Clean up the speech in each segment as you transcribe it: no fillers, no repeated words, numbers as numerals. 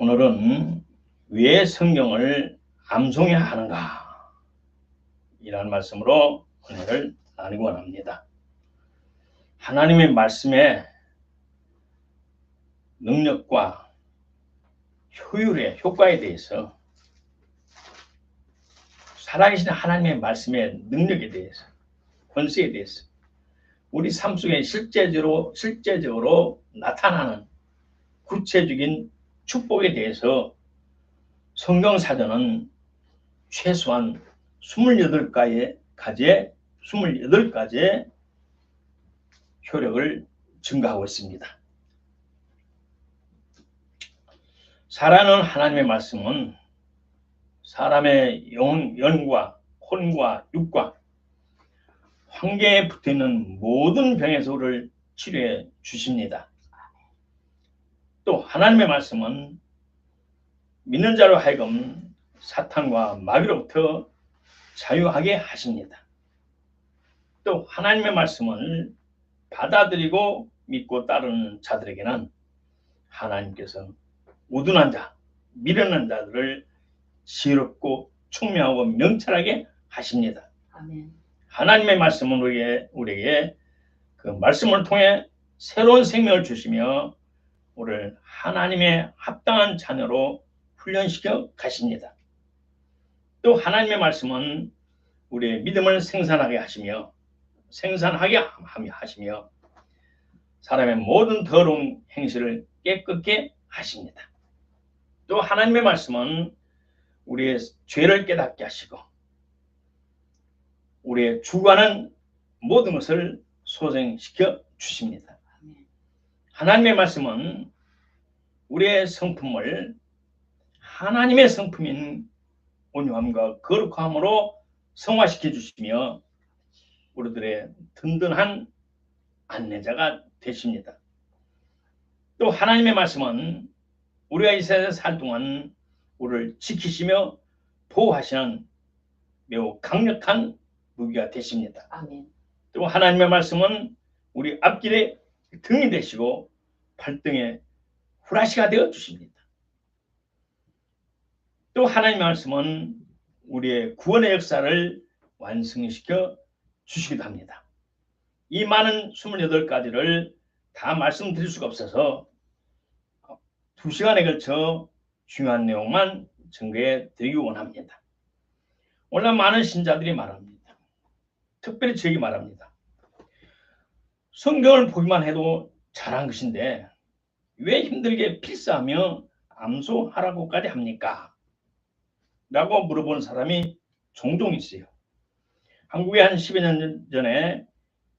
오늘은 왜 성경을 암송해야 하는가? 이라는 말씀으로 은혜를 나누기 원합니다. 하나님의 말씀의 능력과 효율의 효과에 대해서, 살아계신 하나님의 말씀의 능력에 대해서, 권세에 대해서, 우리 삶 속에 실제적으로 나타나는 구체적인 축복에 대해서 성경사전은 최소한 28가지의 효력을 증가하고 있습니다. 살아있는 하나님의 말씀은 사람의 영과 혼과 육과 환경에 붙어있는 모든 병에서 우리를 치료해 주십니다. 또 하나님의 말씀은 믿는 자로 하여금 사탄과 마귀로부터 자유하게 하십니다. 또 하나님의 말씀을 받아들이고 믿고 따르는 자들에게는 하나님께서 우둔한 자, 미련한 자들을 지혜롭고 총명하고 명철하게 하십니다. 아멘. 하나님의 말씀은 우리에게 그 말씀을 통해 새로운 생명을 주시며 우리를 하나님의 합당한 자녀로 훈련시켜 가십니다. 또 하나님의 말씀은 우리의 믿음을 생산하게 하시며 사람의 모든 더러운 행실을 깨끗게 하십니다. 또 하나님의 말씀은 우리의 죄를 깨닫게 하시고 우리의 주관하는 모든 것을 소생시켜 주십니다. 하나님의 말씀은 우리의 성품을 하나님의 성품인 온유함과 거룩함으로 성화시켜 주시며 우리들의 든든한 안내자가 되십니다. 또 하나님의 말씀은 우리가 이 세상에 살 동안 우리를 지키시며 보호하시는 매우 강력한 무기가 되십니다. 아멘. 또 하나님의 말씀은 우리 앞길에 등이 되시고 발등에 후라시가 되어 주십니다. 또 하나님의 말씀은 우리의 구원의 역사를 완성시켜 주시기도 합니다. 이 많은 28가지를 다 말씀드릴 수가 없어서 2시간에 걸쳐 중요한 내용만 전개해 드리기 원합니다. 오늘 많은 신자들이 말합니다. 특별히 저에게 말합니다. 성경을 보기만 해도 잘한 것인데 왜 힘들게 필사하며 암송하라고까지 합니까? 라고 물어보는 사람이 종종 있어요. 한국에 한 10여 년 전에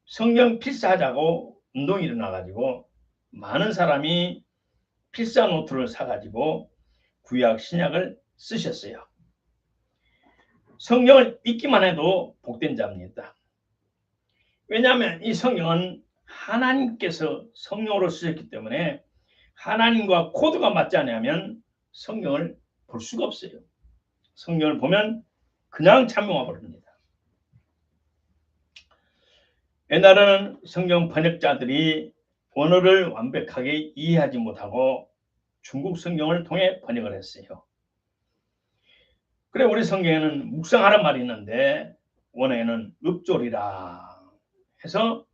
성경 필사하자고 운동이 일어나가지고 많은 사람이 필사 노트를 사가지고 구약 신약을 쓰셨어요. 성경을 읽기만 해도 복된 자입니다. 왜냐하면 이 성경은 하나님께서 성령으로 쓰셨기 때문에 하나님과 코드가 맞지 않으면 성경을 볼 수가 없어요. 성경을 보면 그냥 참여가 버립니다. 옛날에는 성경 번역자들이 원어를 완벽하게 이해하지 못하고 중국 성경을 통해 번역을 했어요. 그래 우리 성경에는 묵상하란 말이 있는데 원어에는 읍조리라 해서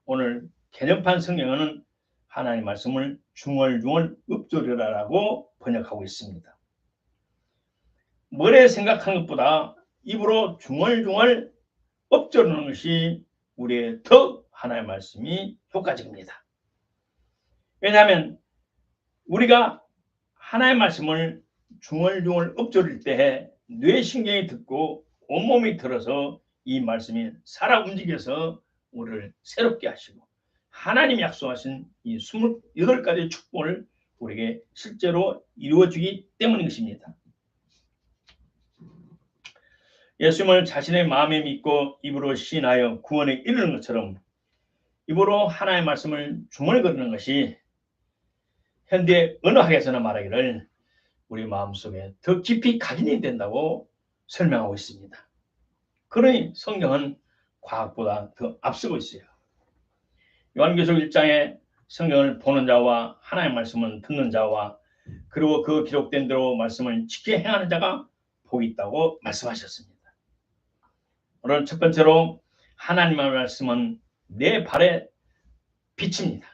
오늘 개념판 성경은 하나님 말씀을 중얼중얼 읍조리라라고 번역하고 있습니다. 머리에 생각한 것보다 입으로 중얼중얼 엎조르는 것이 우리의 더 하나님의 말씀이 효과적입니다. 왜냐하면 우리가 하나님의 말씀을 중얼중얼 엎조릴 때 뇌신경이 듣고 온몸이 들어서 이 말씀이 살아 움직여서 우리를 새롭게 하시고 하나님이 약속하신 이 28가지 축복을 우리에게 실제로 이루어주기 때문인 것입니다. 예수님을 자신의 마음에 믿고 입으로 시인하여 구원에 이르는 것처럼 입으로 하나님의 말씀을 중얼거리는 것이 현대 언어학에서는 말하기를 우리 마음속에 더 깊이 각인이 된다고 설명하고 있습니다. 그러니 성경은 과학보다 더 앞서고 있어요. 요한계시록 1장에 성경을 보는 자와 하나님의 말씀을 듣는 자와 그리고 그 기록된 대로 말씀을 지켜 행하는 자가 복이 있다고 말씀하셨습니다. 오늘 첫 번째로 하나님의 말씀은 내 발의 빛입니다.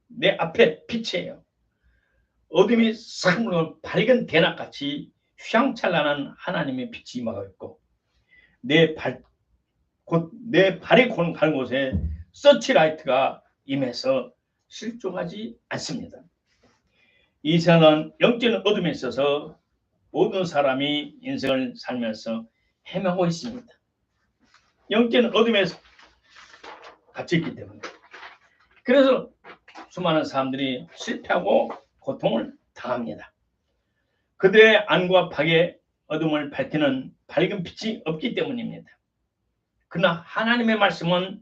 내 앞에 빛이에요. 어둠이 싹 밝은 대낮같이 휘황찬란한 하나님의 빛이 임하고 있고 곧 내 발이 가는 곳에 서치라이트가 임해서 실종하지 않습니다. 이 세상은 영적인 어둠에 있어서 모든 사람이 인생을 살면서 헤매고 있습니다. 영적인 어둠에 갇혀 있기 때문에. 그래서 수많은 사람들이 실패하고 고통을 당합니다. 그들의 안과 밖의 어둠을 밝히는 밝은 빛이 없기 때문입니다. 그러나 하나님의 말씀은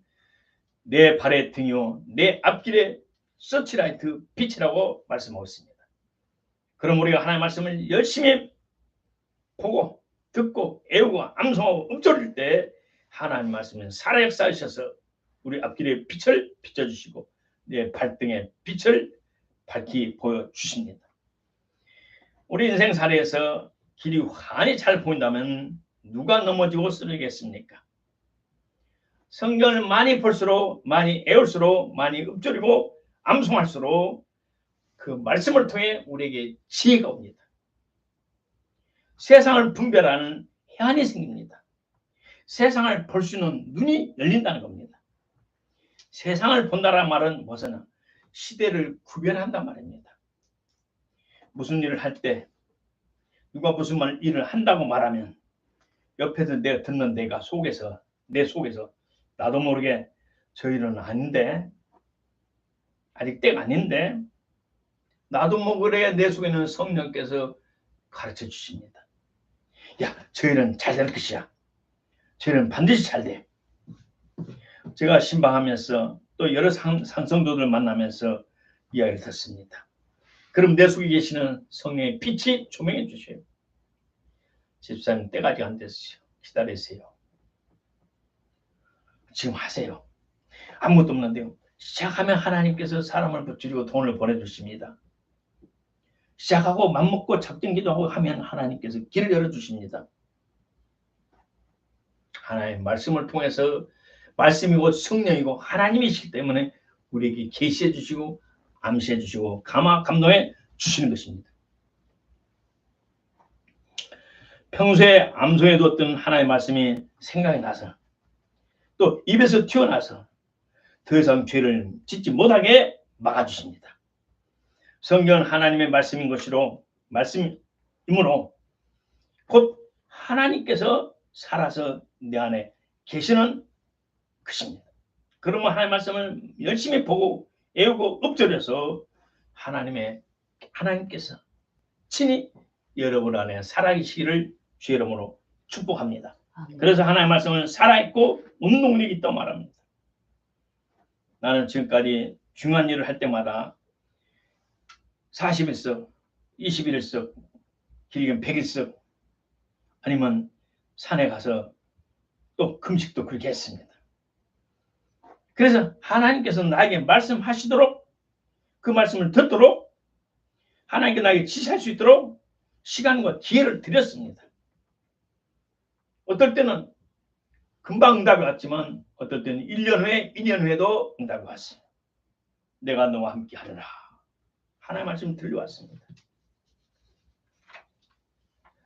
내 발의 등이요 내 앞길의 서치라이트 빛이라고 말씀하고 있습니다. 그럼 우리가 하나님의 말씀을 열심히 보고 듣고 애우고 암송하고 읊조릴 때 하나님 말씀은 살아 역사하셔서 우리 앞길에 빛을 비춰주시고 내 발등에 빛을 밝히 보여주십니다. 우리 인생살이에서 길이 환히 잘 보인다면 누가 넘어지고 쓰러지겠습니까? 성경을 많이 볼수록 많이 애울수록 많이 읊조리고 암송할수록 그 말씀을 통해 우리에게 지혜가 옵니다. 세상을 분별하는 해안이 생깁니다. 세상을 볼 수 있는 눈이 열린다는 겁니다. 세상을 본다는 말은 무슨 시대를 구별한단 말입니다. 무슨 일을 할 때 누가 무슨 일을 한다고 말하면 옆에서 내가 듣는 내 속에서 나도 모르게 저 일은 아닌데 아직 때가 아닌데 나도 모르게 내 속에는 성령께서 가르쳐 주십니다. 야, 저 일은 잘 될 것이야. 저 일은 반드시 잘 돼. 제가 신방하면서 또 여러 상성도들 만나면서 이야기를 듣습니다. 그럼 내 속에 계시는 성령의 빛이 조명해 주셔요. 집사님 때가 아직 안 됐어요. 기다리세요. 지금 하세요. 아무것도 없는데요. 시작하면 하나님께서 사람을 붙들고 돈을 보내주십니다. 시작하고 맘먹고 작정 기도하고 하면 하나님께서 길을 열어주십니다. 하나님 말씀을 통해서 말씀이고 성령이고 하나님이시기 때문에 우리에게 계시해 주시고 암시해 주시고 감동해 주시는 것입니다. 평소에 암송해 뒀던 하나님의 말씀이 생각이 나서 또 입에서 튀어나서 더 이상 죄를 짓지 못하게 막아주십니다. 성경은 하나님의 말씀인 것이로 말씀이므로 곧 하나님께서 살아서 내 안에 계시는 것입니다. 그러면 하나님의 말씀을 열심히 보고 애우고 읊조려서 하나님께서 친히 여러분 안에 살아계시기를 주 이름으로 축복합니다. 그래서 하나님의 말씀은 살아있고 운동력이 있다고 말합니다. 나는 지금까지 중요한 일을 할 때마다 40일석, 21일석, 길게는 100일석 아니면 산에 가서 또 금식도 그렇게 했습니다. 그래서 하나님께서 나에게 말씀하시도록 그 말씀을 듣도록 하나님께 나에게 지시할 수 있도록 시간과 기회를 드렸습니다. 어떨 때는 금방 응답이 왔지만 어떨 때는 1년 후에 2년 후에도 응답이 왔어요. 내가 너와 함께 하리라. 하나님의 말씀이 들려왔습니다.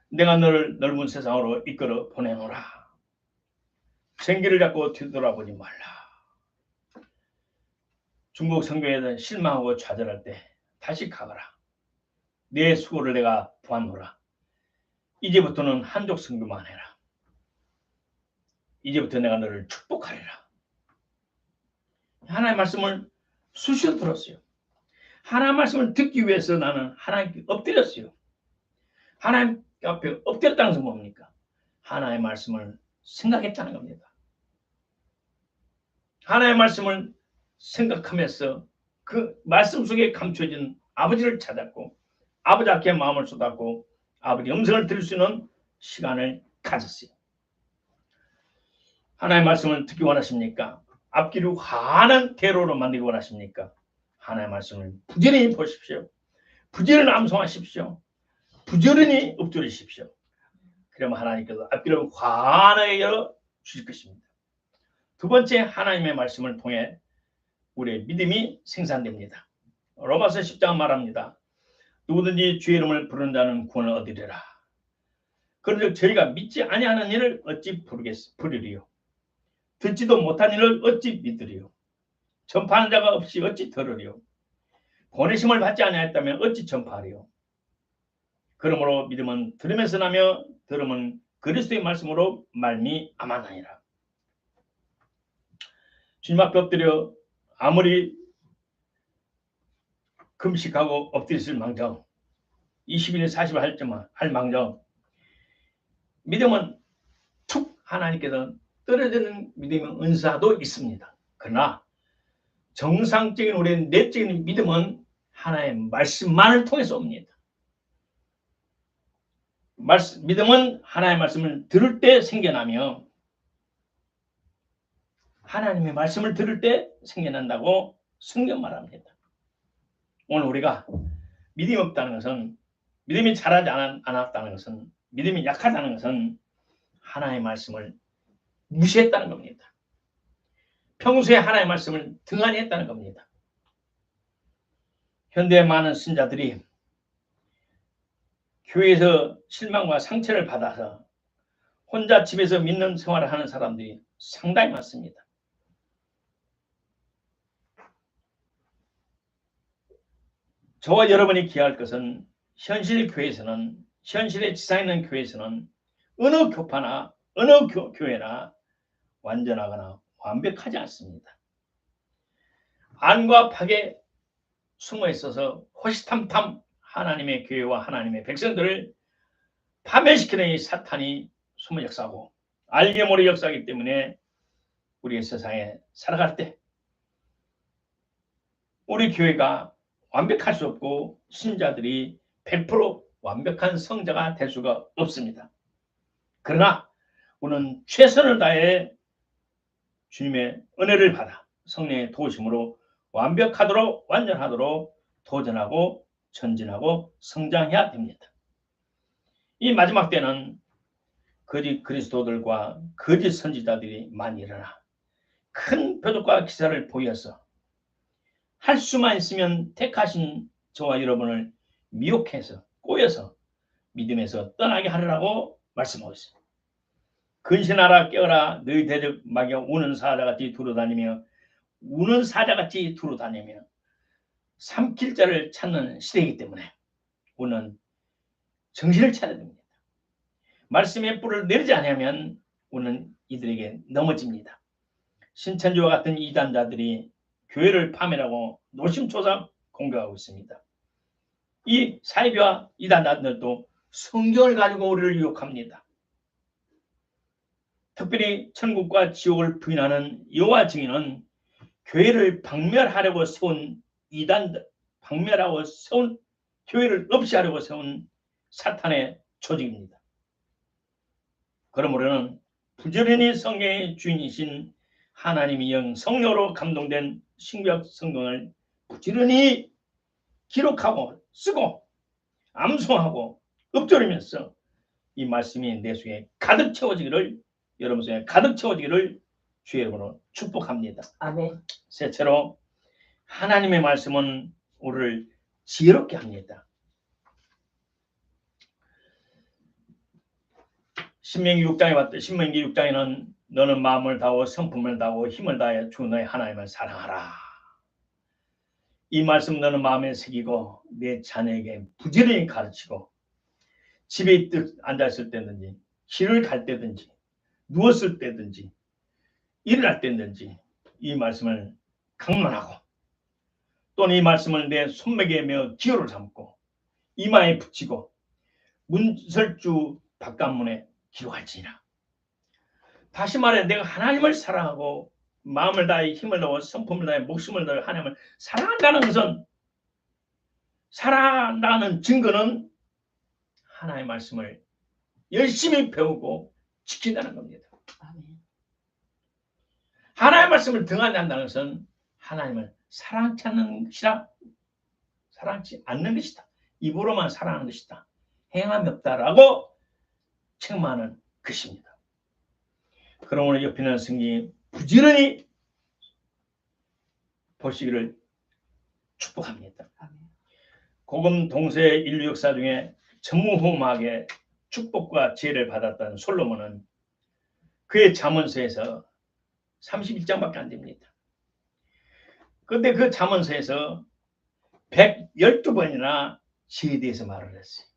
내가 너를 넓은 세상으로 이끌어 보내노라. 생기를 잡고 뒤돌아보지 말라. 중국 성경에 대한 실망하고 좌절할 때 다시 가거라. 내 수고를 내가 보았노라. 이제부터는 한족 선교만 해라. 이제부터 내가 너를 축복하리라. 하나님의 말씀을 수시로 들었어요. 하나님의 말씀을 듣기 위해서 나는 하나님께 엎드렸어요. 하나님 앞에 엎드렸다는 것은 뭡니까? 하나님의 말씀을 생각했다는 겁니다. 하나님의 말씀을 생각하면서 그 말씀 속에 감춰진 아버지를 찾았고 아버지 앞에 마음을 쏟았고 아버지 음성을 들을 수 있는 시간을 가졌어요. 하나님의 말씀을 듣기 원하십니까? 앞길을 환한 대로로 만들기 원하십니까? 하나님의 말씀을 부지런히 보십시오. 부지런히 암송하십시오. 부지런히 읊조리십시오. 그러면 하나님께서 앞길을 환하게 열어 주실 것입니다. 두 번째, 하나님의 말씀을 통해 우리의 믿음이 생산됩니다. 로마서 10장 말합니다. 누구든지 주의 이름을 부르는 자는 구원을 얻으리라. 그런즉 저희가 믿지 아니하는 일을 어찌 부르리요? 듣지도 못한 일을 어찌 믿으리요? 전파하는 자가 없이 어찌 들으리요? 보내심을 받지 아니하였다면 어찌 전파하리요? 그러므로 믿음은 들음에서 나며 들음은 그리스도의 말씀으로 말미암았나니라. 주님 앞에 엎드려 아무리 금식하고 엎드렸을 망정 20일 40일 할 망정 믿음은 툭 하나님께서 떨어지는 믿음의 은사도 있습니다. 그러나 정상적인 우리의 내적인 믿음은 하나님의 말씀만을 통해서 옵니다. 믿음은 하나님의 말씀을 들을 때 생겨나며 하나님의 말씀을 들을 때 생겨난다고 성경 말합니다. 오늘 우리가 믿음이 없다는 것은 믿음이 자라지 않았다는 것은 믿음이 약하다는 것은 하나님의 말씀을 무시했다는 겁니다. 평소에 하나님의 말씀을 등한히 했다는 겁니다. 현대의 많은 신자들이 교회에서 실망과 상처를 받아서 혼자 집에서 믿는 생활을 하는 사람들이 상당히 많습니다. 저와 여러분이 기여할 것은 현실 교회에서는 현실의 지상에 있는 교회에서는 어느 교파나 어느 교회나 완전하거나 완벽하지 않습니다. 안과 밖에 숨어 있어서 호시탐탐 하나님의 교회와 하나님의 백성들을 파멸시키는 이 사탄이 숨어 역사하고 알게 모르게 역사하기 때문에 우리의 세상에 살아갈 때 우리 교회가 완벽할 수 없고 신자들이 100% 완벽한 성자가 될 수가 없습니다. 그러나 우리는 최선을 다해 주님의 은혜를 받아 성령의 도우심으로 완벽하도록 완전하도록 도전하고 전진하고 성장해야 됩니다. 이 마지막 때는 거짓 그리스도들과 거짓 선지자들이 많이 일어나 큰 표적과 기사를 보여서 할 수만 있으면 택하신 저와 여러분을 미혹해서 꼬여서 믿음에서 떠나게 하려고 말씀하고 있습니다. 근신하라 깨어라 너희 대적 마귀가 우는 사자같이 두루다니며 삼킬 자를 찾는 시대이기 때문에 우리는 정신을 차려야 됩니다. 말씀의 뿔을 내리지 않으면 우리는 이들에게 넘어집니다. 신천지와 같은 이단자들이 교회를 파멸하고 노심초사 공격하고 있습니다. 이 사이비와 이단자들도 성경을 가지고 우리를 유혹합니다. 특별히 천국과 지옥을 부인하는 여호와 증인은 교회를 박멸하려고 세운 교회를 없이 하려고 세운 사탄의 조직입니다. 그러므로는 부지런히 성경의 주인이신 하나님의 영 성령으로 감동된 신구약 성경을 부지런히 기록하고 쓰고 암송하고 읊조리면서 이 말씀이 내 속에 가득 채워지기를 여러분 속에 가득 채워지기를 주의 이름으로 축복합니다. 아멘. 셋째로 하나님의 말씀은 우리를 지혜롭게 합니다. 신명기 6장에는 너는 마음을 다하고 성품을 다하고 힘을 다해 주 너의 하나님을 사랑하라. 이 말씀 너는 마음에 새기고 내 자녀에게 부지런히 가르치고 집에 앉아있을 때든지 길을 갈 때든지 누웠을 때든지 일어날 때든지 이 말씀을 강론하고 또는 이 말씀을 내 손목에 메어 기호를 삼고 이마에 붙이고 문설주 바깥문에 기록할지니라. 다시 말해 내가 하나님을 사랑하고 마음을 다해 힘을 다하고 성품을 다해 목숨을 다해 하나님을 사랑한다는 것은 사랑한다는 증거는 하나님의 말씀을 열심히 배우고 지킨다는 겁니다. 아멘. 하나님의 말씀을 등한히 한다는 것은 하나님을 사랑치 않는 것이다. 사랑치 않는 것이다. 입으로만 살아가는 것이다. 행함이 없다라고 책망하는 것입니다. 그러므로 옆에 있는 성경이 부지런히 보시기를 축복합니다. 고금 동서의 인류 역사 중에 전무후무하게 축복과 지혜를 받았던 솔로몬은 그의 잠언서에서 31장밖에 안 됩니다. 그런데 그 잠언서에서 112번이나 지혜에 대해서 말을 했어요.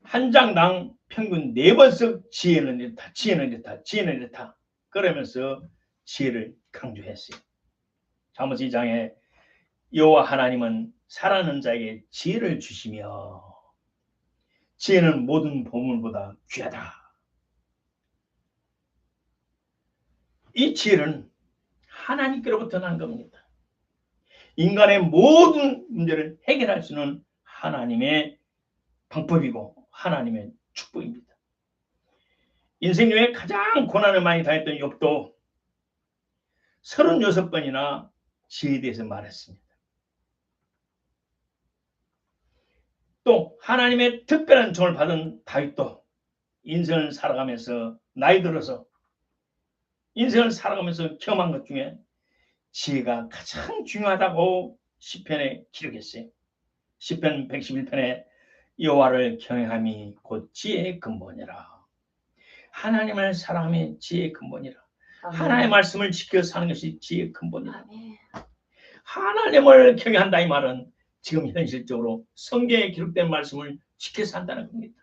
한 장당 평균 4번씩 지혜는 이렇다, 지혜는 이렇다, 지혜는 이렇다. 그러면서 지혜를 강조했어요. 잠언서 2장에 여호와 하나님은 살아있는 자에게 지혜를 주시며 지혜는 모든 보물보다 귀하다. 이 지혜는 하나님께로부터 난 겁니다. 인간의 모든 문제를 해결할 수 있는 하나님의 방법이고 하나님의 축복입니다. 인생 중에 가장 고난을 많이 당했던 욥도 36번이나 지혜에 대해서 말했습니다. 또 하나님의 특별한 종을 받은 다윗도 인생을 살아가면서 나이 들어서 인생을 살아가면서 경험한 것 중에 지혜가 가장 중요하다고 시편에 기록했어요. 시편 111편에 여호와를 경외함이 곧 지혜의 근본이라. 하나님을 사랑함이 지혜의 근본이라. 하나님의 말씀을 지켜 사는 것이 지혜의 근본이라. 하나님을 경외한다 이 말은 지금 현실적으로 성경에 기록된 말씀을 지켜 산다는 겁니다.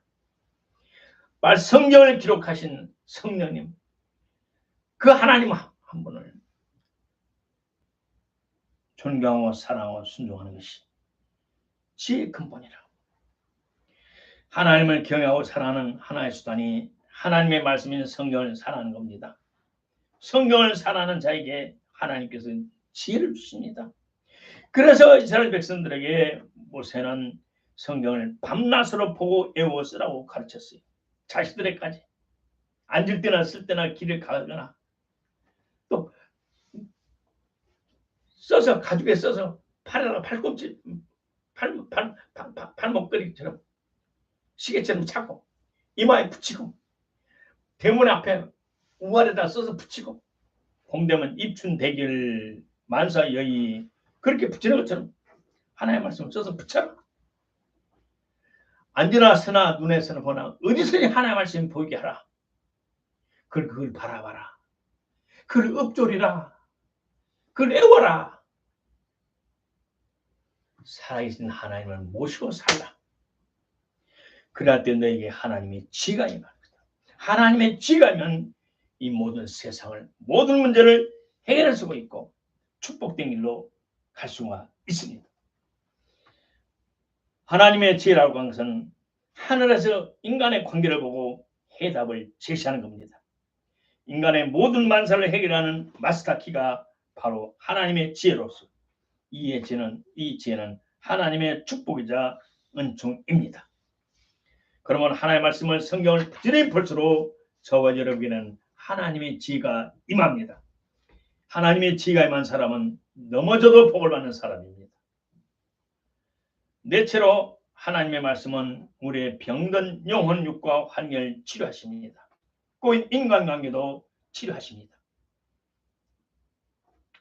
성경을 기록하신 성령님, 그 하나님 한 분을 존경하고 사랑하고 순종하는 것이 지혜의 근본이라. 하나님을 경외하고 사랑하는 하나의 수단이 하나님의 말씀인 성경을 사랑하는 겁니다. 성경을 사랑하는 자에게 하나님께서 지혜를 주십니다. 그래서 이스라엘 백성들에게 모세는 성경을 밤낮으로 보고 외워 쓰라고 가르쳤어요. 자식들에게까지. 앉을 때나 쓸 때나 길을 가거나 또 써서 가죽에 써서 팔에다가 팔꿈치 팔목걸이처럼 시계처럼 차고 이마에 붙이고 대문 앞에 우아래다 써서 붙이고 공대문 입춘대길 만사여의 그렇게 붙이는 것처럼 하나님의 말씀을 써서 붙여라. 앉으나 서나 눈에 서나 보나 어디서든지 하나님의 말씀 보이게 하라. 그걸 바라봐라. 그걸 읊조리라. 그걸 애워라. 살아계신 하나님을 모시고 살라. 그럴 때 너에게 하나님의 지혜가 임합니다. 하나님의 지혜가면 이 모든 세상을 모든 문제를 해결할 수가 있고 축복된 길로 갈 수가 있습니다. 하나님의 지혜라고 하는 것은 하늘에서 인간의 관계를 보고 해답을 제시하는 겁니다. 인간의 모든 만사를 해결하는 마스터키가 바로 하나님의 지혜로서 이 지혜는 하나님의 축복이자 은총입니다. 그러면 하나님의 말씀을 성경을 부지런히 볼수록 저와 여러분에게는 하나님의 지혜가 임합니다. 하나님의 지혜가 임한 사람은 넘어져도 복을 받는 사람입니다. 넷째로 하나님의 말씀은 우리의 병든 영혼 육과 환경을 치료하십니다. 꼬인 인간관계도 치료하십니다.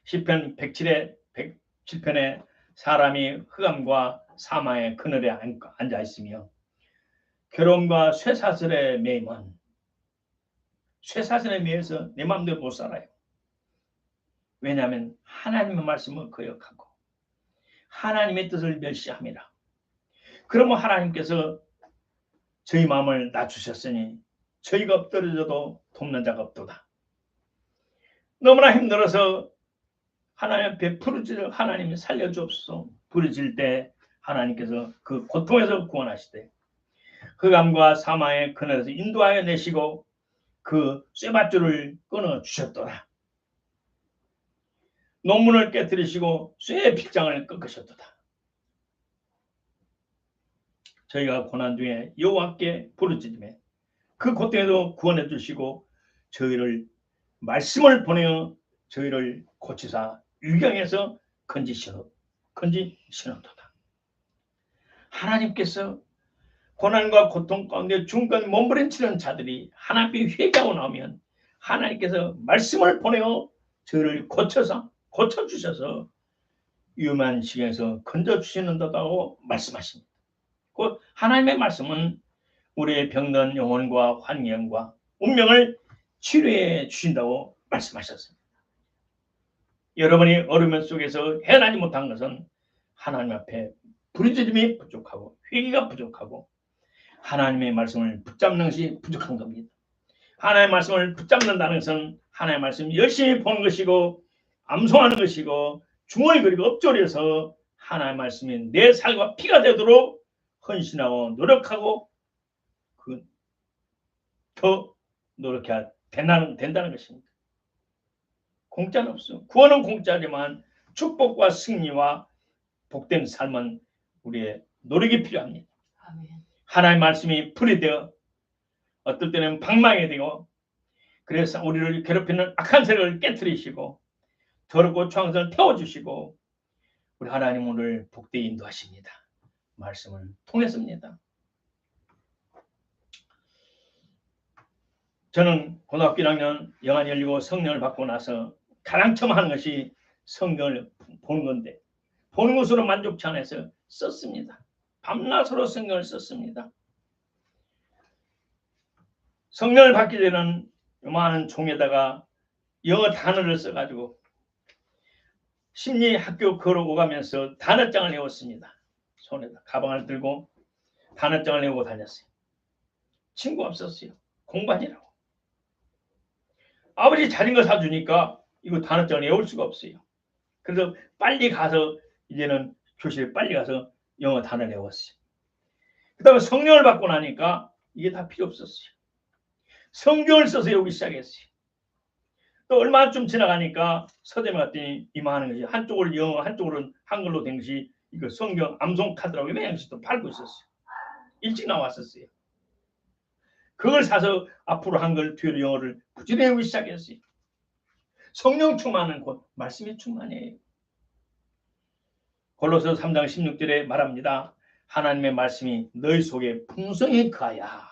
시편 107편에 사람이 흑암과 사망의 그늘에 앉아 있으며 괴로움과 쇠사슬에 매이면 쇠사슬에 매여서 내 마음대로 못 살아요. 왜냐하면 하나님의 말씀을 거역하고 하나님의 뜻을 멸시합니다. 그러면 하나님께서 저희 마음을 낮추셨으니 저희가 엎드려져도 돕는 자가 없도다. 너무나 힘들어서 하나님 앞에 부르짖어 하나님이 살려주옵소서 부르짖을 때 하나님께서 그 고통에서 구원하시되 흑암과 사망의 그늘에서 인도하여 내시고 그 쇠밧줄을 끊어 주셨도다. 논문을 깨뜨리시고 쇠의 빗장을 꺾으셨도다. 저희가 고난 중에 여호와께 부르짖으며 그 고통에도 구원해 주시고 저희를 말씀을 보내어 저희를 고치사 유경에서 건지시는도다. 하나님께서 고난과 고통 가운데 중간 몸부림치는 자들이 하나님께 회개하고 나오면 하나님께서 말씀을 보내어 저를 고쳐주셔서 위험한 시기에서 건져주시는다고 말씀하십니다. 그 하나님의 말씀은 우리의 병든 영혼과 환경과 운명을 치료해 주신다고 말씀하셨습니다. 여러분이 어려움 속에서 해나지 못한 것은 하나님 앞에 부르짖음이 부족하고 회개가 부족하고 하나님의 말씀을 붙잡는 것이 부족한 겁니다. 하나님의 말씀을 붙잡는다는 것은 하나님의 말씀 열심히 보는 것이고 암송하는 것이고 중얼 그리고 엎조려서 하나님의 말씀이 내 살과 피가 되도록 헌신하고 노력하고 더 노력해야 된다는 것입니다. 공짜는 없어. 구원은 공짜지만 축복과 승리와 복된 삶은 우리의 노력이 필요합니다. 아멘. 하나님의 말씀이 불이 되어 어떨 때는 방망이 되고 그래서 우리를 괴롭히는 악한 세력을 깨트리시고 더럽고 추앙선을 태워주시고 우리 하나님 오늘 복되게 인도하십니다. 말씀을 통했습니다. 저는 고등학교 1학년 영안이 열리고 성령을 받고 나서 가장 처음 하는 것이 성경을 보는 건데 보는 것으로 만족치 않아서 썼습니다. 밤낮으로 성경을 썼습니다. 성령을 받기 전에는 요만한 종에다가 영어 단어를 써가지고 심리 학교 걸어오가면서 단어장을 내었습니다. 손에다 가방을 들고 단어장을 내고 다녔어요. 친구 없었어요. 공부하느라고. 아버지 자린 거 사주니까 이거 단어장을 외울 수가 없어요. 그래서 빨리 가서 이제는 교실에 빨리 가서 영어 단어 외웠어요. 그 다음에 성령을 받고 나니까 이게 다 필요 없었어요. 성경을 써서 외우기 시작했어요. 또 얼마 좀 지나가니까 서점에 갔더니 이만한 것이 한쪽으로 영어 한쪽으로는 한글로 된 것이 이거 성경 암송 카드라고 유명한것도 팔고 있었어요. 일찍 나왔었어요. 그걸 사서 앞으로 한글 뒤로 영어를 부지런히 외우기 시작했어요. 성령 충만은 곧 말씀의 충만이에요. 골로새 3장 16절에 말합니다. 하나님의 말씀이 너희 속에 풍성히 거하야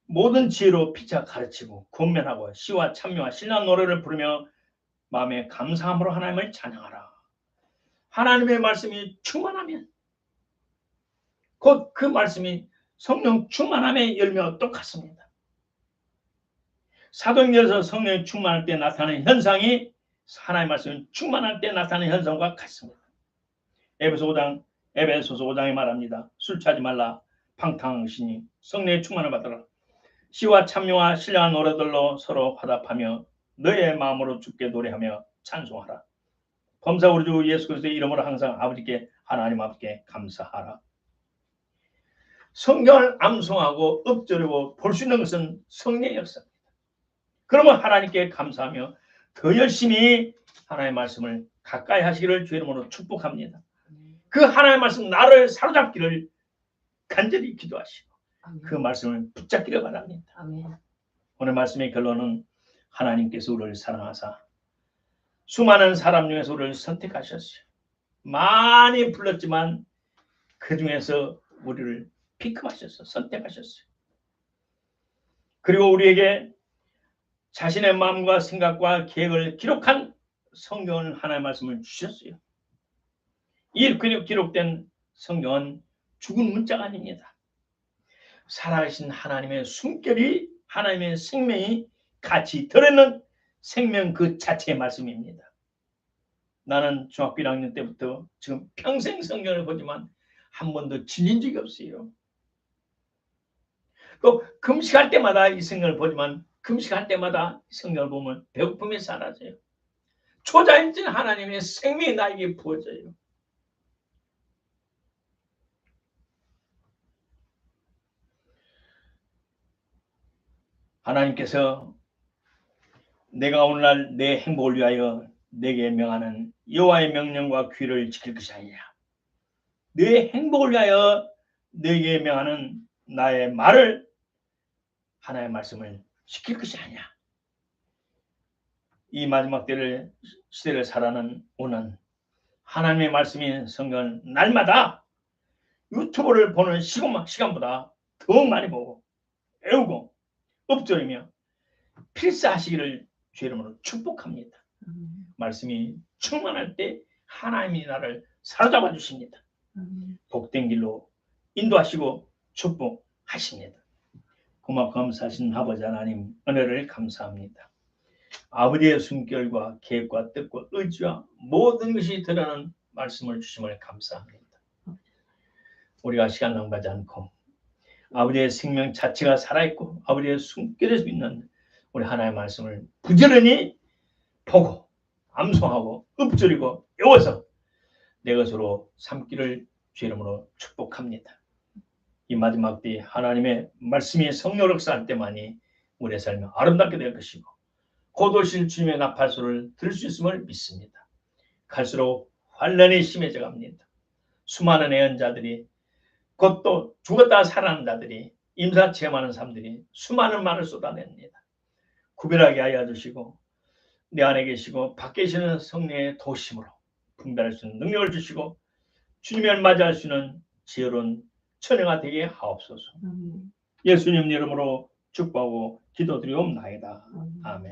모든 지혜로 피차 가르치고 권면하고 시와 찬미와 신랑 노래를 부르며 마음에 감사함으로 하나님을 찬양하라. 하나님의 말씀이 충만하면 곧 그 말씀이 성령 충만함의 열매와 똑같습니다. 사도행전에서 성령이 충만할 때 나타나는 현상이 하나님의 말씀이 충만할 때 나타나는 현상과 같습니다. 에베소서 5장에 말합니다. 술 취하지 말라 방탕하시니 성령의 충만을 받으라. 시와 찬미와 신령한 노래들로 서로 화답하며 너의 마음으로 주께 노래하며 찬송하라. 범사 우리 주 예수 그리스도의 이름으로 항상 아버지께 하나님 앞에 감사하라. 성경을 암송하고 읊조리고 볼 수 있는 것은 성령의 역사입니다. 그러면 하나님께 감사하며 더 열심히 하나님의 말씀을 가까이 하시기를 주의 이름으로 축복합니다. 그 하나님의 말씀 나를 사로잡기를 간절히 기도하시고 그 말씀을 붙잡기를 바랍니다. 아멘. 오늘 말씀의 결론은 하나님께서 우리를 사랑하사 수많은 사람 중에서 우리를 선택하셨어요. 많이 불렀지만 그 중에서 우리를 픽업하셨어요. 선택하셨어요. 그리고 우리에게 자신의 마음과 생각과 계획을 기록한 성경을 하나님의 말씀을 주셨어요. 이 기록된 성경은 죽은 문자가 아닙니다. 살아계신 하나님의 숨결이 하나님의 생명이 같이 들어있는 생명 그 자체의 말씀입니다. 나는 중학교 1학년 때부터 지금 평생 성경을 보지만 한 번도 질린 적이 없어요. 또 금식할 때마다 이 성경을 보지만 금식할 때마다 이 성경을 보면 배고픔이 사라져요. 초자연진 하나님의 생명이 나에게 부어져요. 하나님께서 내가 오늘날 내 행복을 위하여 내게 명하는 여호와의 명령과 규례를 지킬 것이 아니냐. 내 행복을 위하여 내게 명하는 나의 말을 하나님의 말씀을 지킬 것이 아니냐. 이 마지막 때를 시대를 살아가는 오는 하나님의 말씀인 성경을 날마다 유튜브를 보는 시간보다 더 많이 보고 배우고 엎드리며 필사하시기를 주 이름으로 축복합니다. 말씀이 충만할 때 하나님이 나를 사로잡아 주십니다. 복된 길로 인도하시고 축복하십니다. 고맙고 감사하신 아버지 하나님, 은혜를 감사합니다. 아버지의 숨결과 계획과 뜻과 의지와 모든 것이 드러나는 말씀을 주심을 감사합니다. 우리가 시간 낭비하지 않고 아버지의 생명 자체가 살아있고 아버지의 숨결에서 있는 우리 하나님의 말씀을 부지런히 보고 암송하고 읊조리고 외워서 내 것으로 삼기를 주 이름으로 축복합니다. 이 마지막 때에 하나님의 말씀이 성령으로 역사할 때만이 우리의 삶이 아름답게 될 것이고 곧 오실 주님의 나팔소를 들을 수 있음을 믿습니다. 갈수록 환난이 심해져 갑니다. 수많은 애언자들이 곧 또 죽었다 살아난 자들이 임사 체험하는 사람들이 수많은 말을 쏟아냅니다. 구별하게 하여 주시고 내 안에 계시고 밖에 계시는 성령의 도심으로 분별할 수 있는 능력을 주시고 주님을 맞이할 수 있는 지혜로운 처녀가 되게 하옵소서. 예수님 이름으로 축복하고 기도드리옵나이다. 아멘.